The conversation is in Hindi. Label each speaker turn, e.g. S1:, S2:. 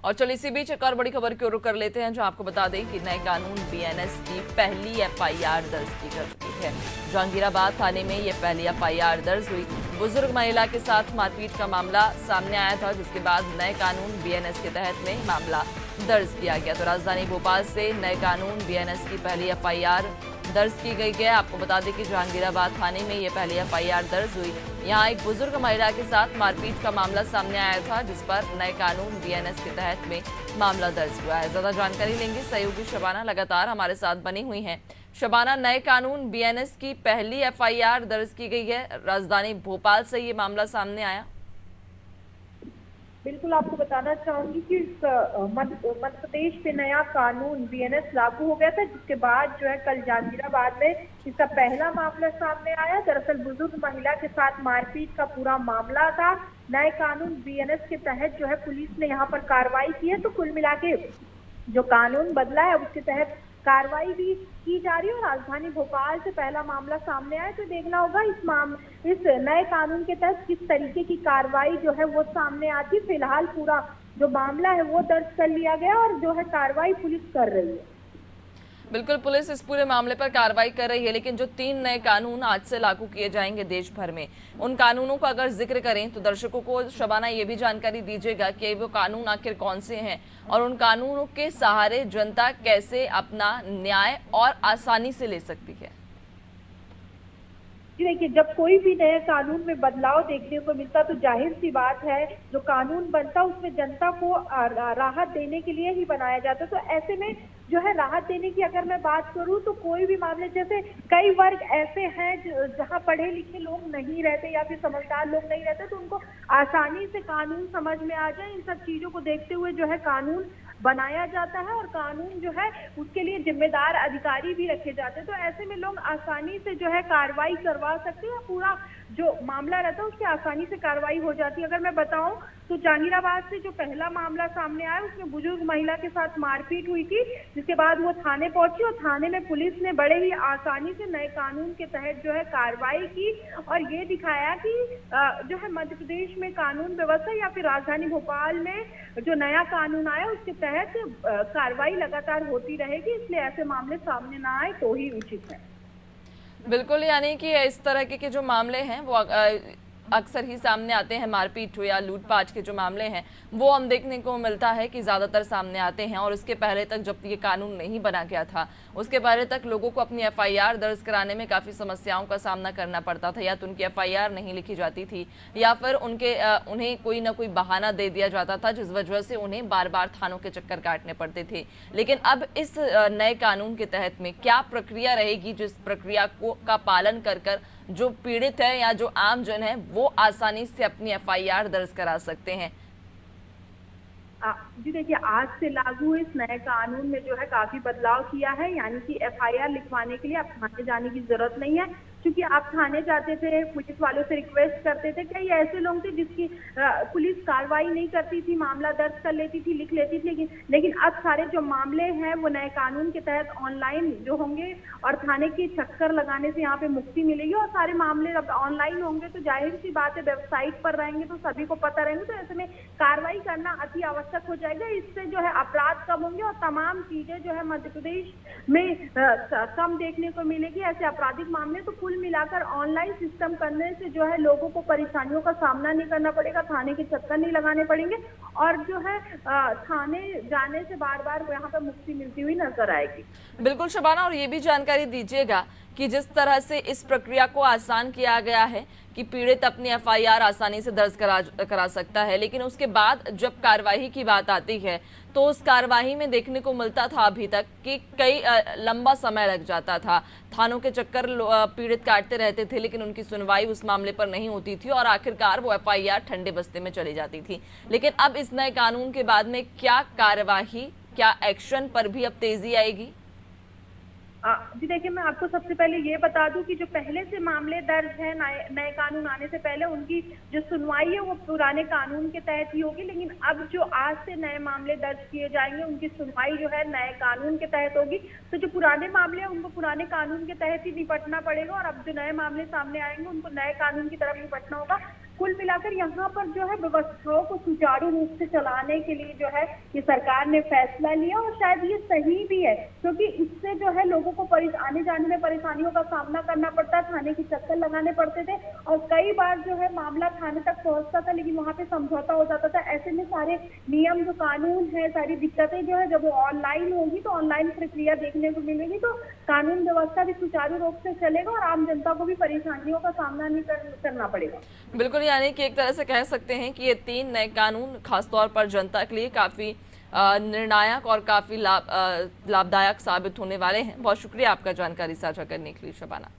S1: और चलिए इसी बीच एक और बड़ी खबर की ओर कर लेते हैं, जो आपको बता दें कि नए कानून बीएनएस की पहली एफआईआर दर्ज की जा चुकी है। जहांगीराबाद थाने में ये पहली एफआईआर दर्ज हुई। बुजुर्ग महिला के साथ मारपीट का मामला सामने आया था, जिसके बाद नए कानून बीएनएस के तहत में मामला दर्ज किया गया। तो राजधानी भोपाल से नए कानून बीएनएस की पहली एफआईआर दर्ज की गई है। आपको बता दें कि जहांगीराबाद थाने में ये पहली एफआईआर दर्ज हुई। यहाँ एक बुजुर्ग महिला के साथ मारपीट का मामला सामने आया था, जिस पर नए कानून बीएनएस के तहत में मामला दर्ज हुआ है। ज्यादा जानकारी लेंगे, सहयोगी शबाना लगातार हमारे साथ बनी हुई हैं। शबाना, नए कानून बीएनएस की पहली एफआईआर दर्ज की गई है, राजधानी भोपाल से ये मामला सामने आया।
S2: बिल्कुल, आपको बताना चाहूंगी कि मध्य प्रदेश पे नया कानून बीएनएस लागू हो गया था, जिसके बाद जो है कल जहांगीराबाद में इसका पहला मामला सामने आया। दरअसल बुजुर्ग महिला के साथ मारपीट का पूरा मामला था। नए कानून बीएनएस के तहत जो है पुलिस ने यहाँ पर कार्रवाई की है। तो कुल मिला के जो कानून बदला है उसके तहत कार्रवाई भी की जा रही है। और राजधानी भोपाल से पहला मामला सामने आया, तो देखना होगा इस नए कानून के तहत किस तरीके की कार्रवाई जो है वो सामने आती। फिलहाल पूरा जो मामला है वो दर्ज कर लिया गया और जो है कार्रवाई पुलिस कर रही है।
S1: बिल्कुल, पुलिस इस पूरे मामले पर कार्रवाई कर रही है, लेकिन जो 3 नए कानून आज से लागू किए जाएंगे देश भर में, उन कानूनों का अगर जिक्र करें तो दर्शकों को शबाना ये भी जानकारी दीजिएगा कि वो कानून आखिर कौन से हैं और उन कानूनों के सहारे जनता कैसे अपना न्याय और आसानी से ले सकती है।
S2: जी देखिए, जब कोई भी नए कानून में बदलाव देखने को मिलता तो जाहिर सी बात है जो कानून बनता उसमें जनता को राहत देने के लिए ही बनाया जाता। तो ऐसे में जो है राहत देने की अगर मैं बात करूं तो कोई भी मामले, जैसे कई वर्ग ऐसे हैं जहां पढ़े लिखे लोग नहीं रहते या फिर समझदार लोग नहीं रहते, तो उनको आसानी से कानून समझ में आ जाए, इन सब चीजों को देखते हुए जो है कानून बनाया जाता है और कानून जो है उसके लिए जिम्मेदार अधिकारी भी रखे जाते हैं। तो ऐसे में लोग आसानी से जो है कार्रवाई करवा सकते हैं। पूरा जो मामला रहता है उसकी आसानी से कार्रवाई हो जाती है। अगर मैं बताऊं तो जहांगीराबाद से जो पहला मामला सामने आया उसमें बुजुर्ग महिला के साथ मारपीट हुई थी, जिसके बाद वो थाने पहुंची और थाने में पुलिस ने बड़े ही आसानी से नए कानून के तहत जो है कार्रवाई की और ये दिखाया कि जो है मध्य प्रदेश में कानून व्यवस्था या फिर राजधानी भोपाल में जो नया कानून आया उसके तहत कार्रवाई लगातार होती रहेगी। इसलिए ऐसे मामले सामने ना आए तो ही उचित है।
S1: बिल्कुल, यानी कि इस तरह के जो मामले हैं वो अक्सर ही सामने आते हैं। मारपीट हो या लूटपाट के जो मामले हैं वो हम देखने को मिलता है कि ज़्यादातर सामने आते हैं। और उसके पहले तक जब ये कानून नहीं बना गया था, उसके पहले तक लोगों को अपनी एफआईआर दर्ज कराने में काफ़ी समस्याओं का सामना करना पड़ता था। या तो उनकी एफआईआर नहीं लिखी जाती थी या फिर उन्हें कोई ना कोई बहाना दे दिया जाता था, जिस वजह से उन्हें बार बार थानों के चक्कर काटने पड़ते थे। लेकिन अब इस नए कानून के तहत में क्या प्रक्रिया रहेगी, जिस प्रक्रिया का पालन कर जो पीड़ित है या जो आम जन है वो आसानी से अपनी एफआईआर दर्ज करा सकते हैं।
S2: जी देखिए, आज से लागू इस नए कानून में जो है काफी बदलाव किया है। यानी कि एफआईआर लिखवाने के लिए आप थाने जाने की जरूरत नहीं है, क्योंकि आप थाने जाते थे, पुलिस वालों से रिक्वेस्ट करते थे। कई ऐसे लोग थे जिसकी पुलिस कार्रवाई नहीं करती थी, मामला दर्ज कर लेती थी, लिख लेती थी, लेकिन अब सारे जो मामले हैं वो नए कानून के तहत ऑनलाइन जो होंगे और थाने के चक्कर लगाने से यहाँ पे मुक्ति मिलेगी। और सारे मामले अब ऑनलाइन होंगे तो जाहिर सी बात है वेबसाइट पर रहेंगे तो सभी को पता रहेंगे, तो ऐसे में कार्रवाई करना अति आवश्यक हो जाएगा। इससे जो है अपराध कम होंगे और तमाम चीजें जो है मध्य प्रदेश में कम देखने को मिलेगी। ऐसे आपराधिक मामले तो कुल मिलाकर ऑनलाइन सिस्टम करने से जो है लोगों को परेशानियों का सामना नहीं करना पड़ेगा, थाने के चक्कर नहीं लगाने पड़ेंगे और जो है थाने जाने से बार बार यहाँ पर मुक्ति मिलती हुई नजर आएगी।
S1: बिल्कुल शबाना, और ये भी जानकारी दीजिएगा कि जिस तरह से इस प्रक्रिया को आसान किया गया है कि पीड़ित अपनी एफआईआर आसानी से दर्ज करा सकता है, लेकिन उसके बाद जब कार्रवाई की बात आती है तो उस कार्रवाई में देखने को मिलता था अभी तक कि कई लंबा समय लग जाता था। थानों के चक्कर पीड़ित काटते रहते थे, लेकिन उनकी सुनवाई उस मामले पर नहीं होती थी और आखिरकार वो एफआईआर ठंडे बस्ते में चली जाती थी। लेकिन अब इस नए कानून के बाद में क्या कार्यवाही, क्या एक्शन पर भी अब तेजी आएगी?
S2: जी देखिए, मैं आपको सबसे पहले ये बता दूं कि जो पहले से मामले दर्ज हैं नए कानून आने से पहले, उनकी जो सुनवाई है वो पुराने कानून के तहत ही होगी। लेकिन अब जो आज से नए मामले दर्ज किए जाएंगे उनकी सुनवाई जो है नए कानून के तहत होगी। तो जो पुराने मामले हैं उनको पुराने कानून के तहत ही निपटना पड़ेगा और अब जो नए मामले सामने आएंगे उनको नए कानून की तरफ निपटना होगा। कुल मिलाकर यहाँ पर जो है व्यवस्थाओं को सुचारू रूप से चलाने के लिए जो है ये सरकार ने फैसला लिया, और शायद ये सही भी है, क्योंकि इससे जो है लोगों को आने जाने में परेशानियों का सामना करना पड़ता, थाने की चक्कर लगाने पड़ते थे, और कई बार जो है मामला थाने तक पहुंचता था लेकिन वहां पे समझौता हो जाता था। ऐसे में सारे नियम जो कानून है, सारी दिक्कतें जो है, जब वो ऑनलाइन होगी तो ऑनलाइन प्रक्रिया देखने को मिलेगी, तो कानून व्यवस्था भी सुचारू रूप से चलेगा और आम जनता को भी परेशानियों का सामना नहीं करना पड़ेगा।
S1: बिल्कुल, यानी कि एक तरह से कह सकते हैं कि ये 3 नए कानून खासतौर पर जनता के लिए काफ़ी निर्णायक और काफ़ी लाभदायक साबित होने वाले हैं। बहुत शुक्रिया आपका जानकारी साझा करने के लिए शबाना।